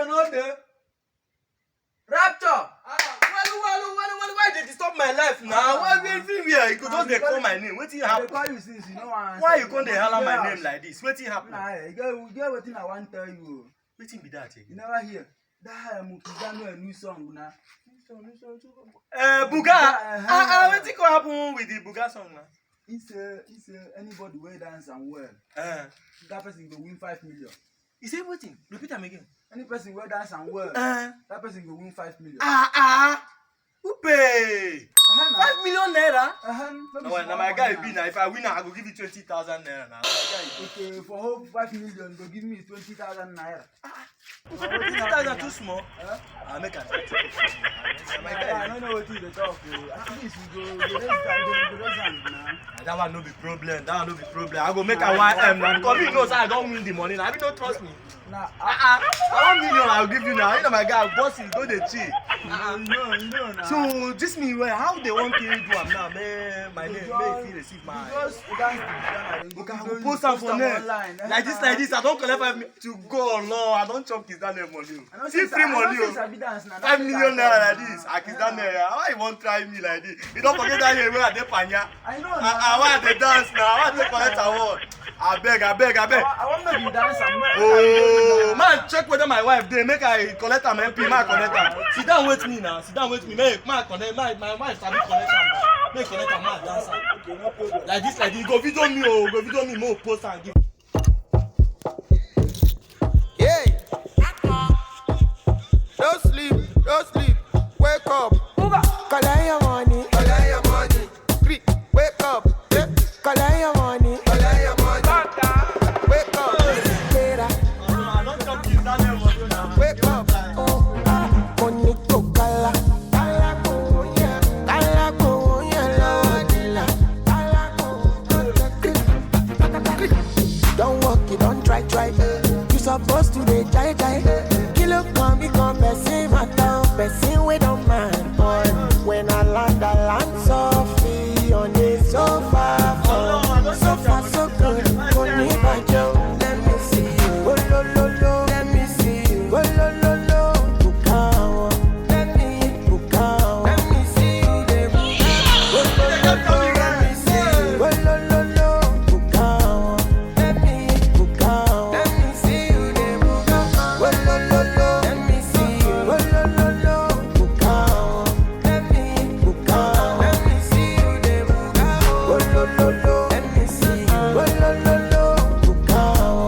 no dey. Rapture. Why they disturb my life now? Why everything here? You could just dey call my name. Wetin happen? They call you since you know one. Why you come dey holler my name like this? Wetin happen? Nah, you get wetin I want tell you. Wetin be that You again? never hear that Mukizano a new song now. Buga. Wetin go happen with the Buga song now? He say anybody wey dance and well, that person go win 5 million. You say wetin? Repeat am again. Any person wey dance and well, that person go win 5 million. Who pay? 5 million naira? Now my guy be now. If I win, I go give you 20,000 naira now. Okay, for whole 5 million, go give me 20,000 naira. 20,000 too small. I make a my guy. I don't know what you talk. At least we go raise hand now. That one no be problem. I go make a 1M now. Because me knows I don't win the money now. You don't trust me. Nah, 1 million I'll give you now. You know my guy, boss is go dey cheat. no. So this me where how they want to do am now, man. My name, may he receive my. Just dance Okay, I will post am for net. Like this. I don't collect 5 million to go. No, I don't chop his money. See free money. 5 million naira like this. Akizane, how you want try me like this? You don't forget that year where I dey panya. I know. Why they dance now? Why they collect award? I beg. I want make you dance and Oh, man, check whether my wife dey make I collect am MP. Man, collect am. Sit down with me now. Make man connect. My wife sabi collect am. Make collect am, man dance am. Okay, no problem. Like this. Go video me, more post and give. Yeah. Don't sleep. Wake up. Collect your money. Wake up. Collect your money. Wake up. I don't chop his money now. Wake up. Bonito cala. Don't walk it, don't try. You supposed to dey jai. Kilo come person matter, person we don't mind. Boy, when I land softly on the sofa, so good. Money by Joe, let me see you. Oh lo, let me see you. Oh lo, Bukawa, let me see you. Let me see you. Oh lo, Bukawa, let me see you. Oh lo, let me see you. Oh lo, Bukawa, let me see you. Oh lo, let me see you. Oh lo, Bukawa,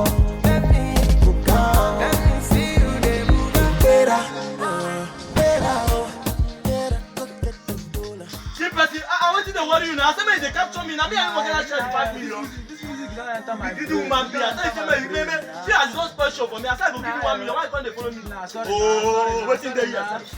let me see you. Better. Cheap person, I want you to worry you now. Somebody they capture me now. Me I don't forget that 5 million. This music don't enter my You do man be. I tell you, say see as just special for me. I said I go give you 1 million. Why you come dey follow me? Nah, sorry. Oh, waiting there, yes.